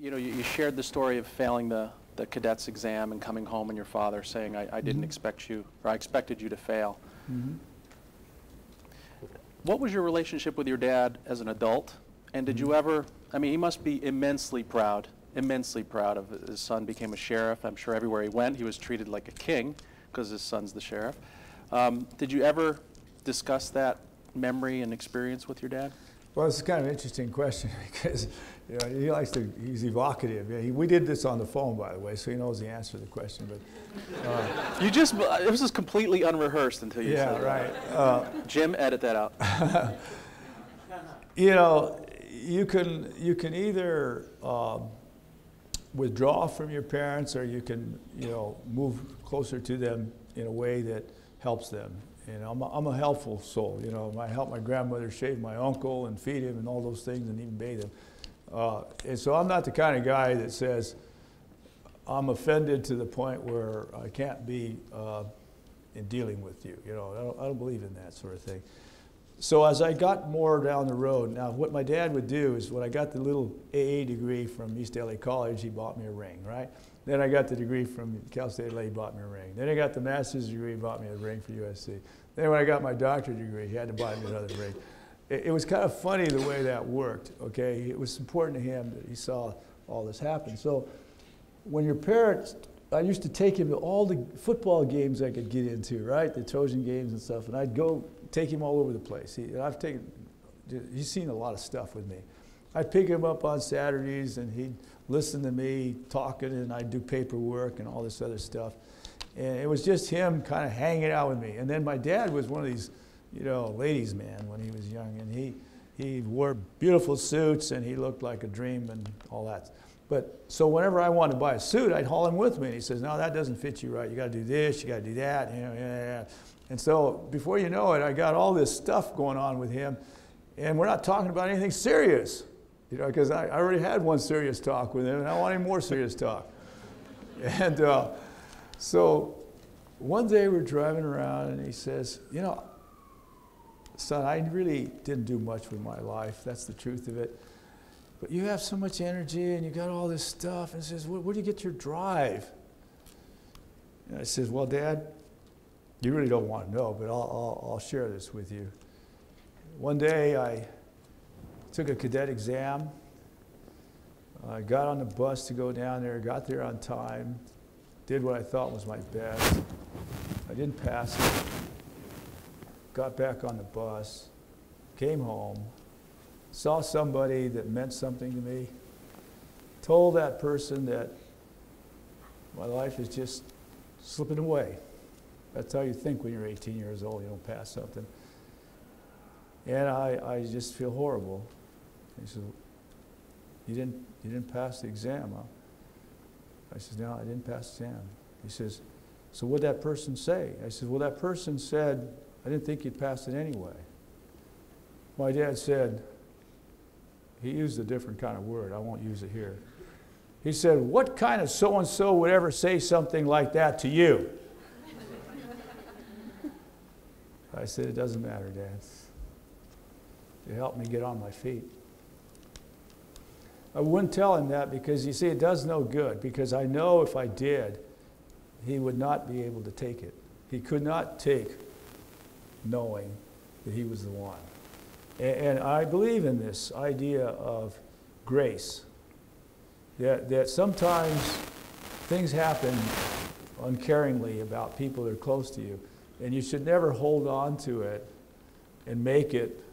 you shared the story of failing the cadets exam and coming home and your father saying, I didn't expect you, or I expected you to fail. Mm-hmm. What was your relationship with your dad as an adult? And did you ever, I mean, he must be immensely proud of his son became a sheriff. I'm sure everywhere he went, he was treated like a king because his son's the sheriff. Did you ever discuss that memory and experience with your dad? Well, it's kind of an interesting question because he's evocative. Yeah, we did this on the phone, by the way, so he knows the answer to the question. But it was just completely unrehearsed until you said right. That. Jim, edit that out. You can either withdraw from your parents, or you can move closer to them in a way that helps them. I'm a helpful soul. I helped my grandmother shave my uncle and feed him and all those things and even bathe him. And so I'm not the kind of guy that says I'm offended to the point where I can't be in dealing with you. I don't believe in that sort of thing. So as I got more down the road, now what my dad would do is when I got the little AA degree from East LA College, he bought me a ring, right? Then I got the degree from Cal State LA, he bought me a ring. Then I got the master's degree, he bought me a ring for USC. Then when I got my doctorate degree, he had to buy me another ring. It was kind of funny the way that worked, okay? It was important to him that he saw all this happen. So when your parents, I used to take him to all the football games I could get into, right? The Trojan games and stuff, and I'd go take him all over the place. He's seen a lot of stuff with me. I'd pick him up on Saturdays, and he'd listen to me talking, and I'd do paperwork and all this other stuff. And it was just him kind of hanging out with me. And then my dad was one of these, ladies' man when he was young, and he wore beautiful suits, and he looked like a dream and all that. But so whenever I wanted to buy a suit, I'd haul him with me, and he says, "No, that doesn't fit you right. You got to do this, you got to do that." And so before you know it, I got all this stuff going on with him, and we're not talking about anything serious, because I already had one serious talk with him, and I want any more serious talk. And so one day we're driving around, and he says, "Son, I really didn't do much with my life. That's the truth of it. But you have so much energy, and you got all this stuff." And he says, where do you get your drive?" And I says, "Well, Dad, you really don't want to know, but I'll share this with you. One day I took a cadet exam. I got on the bus to go down there, got there on time, did what I thought was my best. I didn't pass it. Got back on the bus, came home, saw somebody that meant something to me, told that person that my life is just slipping away. That's how you think when you're 18 years old, you don't pass something. And I just feel horrible." He said, you didn't pass the exam, huh?" I said, "No, I didn't pass the exam." He says, "So what'd that person say?" I said, "Well, that person said, I didn't think you'd pass it anyway." My dad said, he used a different kind of word, I won't use it here. He said, "What kind of so-and-so would ever say something like that to you?" I said, "It doesn't matter, Dad. It helped me get on my feet." I wouldn't tell him that because, you see, it does no good, because I know if I did, he would not be able to take it. He could not take knowing that he was the one. And I believe in this idea of grace, that sometimes things happen uncaringly about people that are close to you, and you should never hold on to it and make it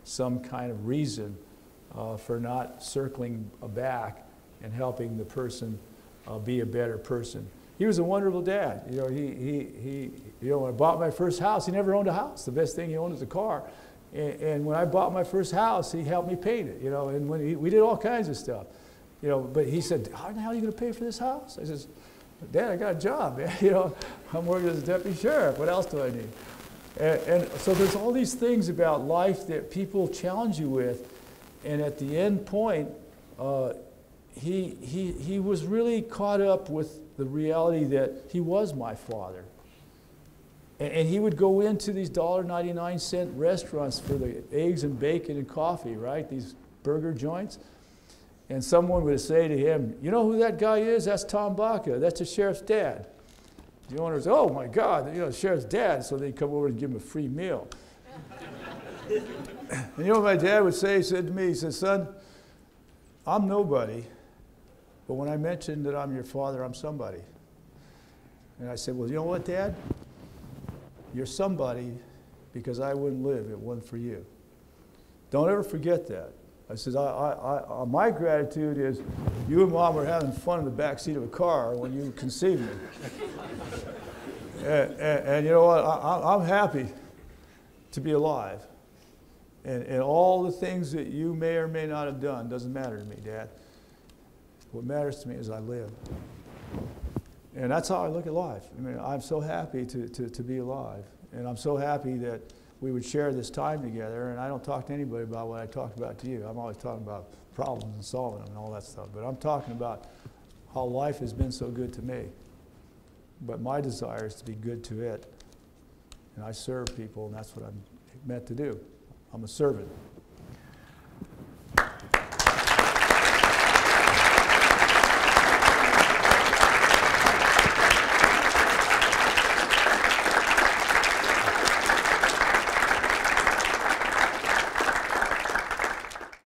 some kind of reason for not circling back and helping the person be a better person. He was a wonderful dad. When I bought my first house, he never owned a house. The best thing he owned was a car. And when I bought my first house, he helped me paint it, and we did all kinds of stuff. But he said, "How the hell are you going to pay for this house?" I says, "Dad, I got a job, man. I'm working as a deputy sheriff. What else do I need?" And so there's all these things about life that people challenge you with. And at the end point, he was really caught up with the reality that he was my father. And he would go into these $1.99 restaurants for the eggs and bacon and coffee, right? These burger joints. and someone would say to him, you know who that guy is? That's Tom Baca. That's the sheriff's dad. The owner would say, oh my God, you know, the sheriff's dad. So they'd come over and give him a free meal. And you know what my dad would say? He said to me, he said, son, I'm nobody, but when I mention that I'm your father, I'm somebody. And I said, well, you know what, Dad? You're somebody because I wouldn't live if it wasn't for you. Don't ever forget that. I said, my gratitude is you and Mom were having fun in the back seat of a car when you conceived me. and you know what? I'm happy to be alive. And all the things that you may or may not have done doesn't matter to me, Dad. What matters to me is I live. And that's how I look at life. I mean, I'm so happy to be alive. And I'm so happy that we would share this time together. And I don't talk to anybody about what I talked about to you. I'm always talking about problems and solving them and all that stuff. But I'm talking about how life has been so good to me. But my desire is to be good to it. And I serve people, and that's what I'm meant to do. I'm a servant.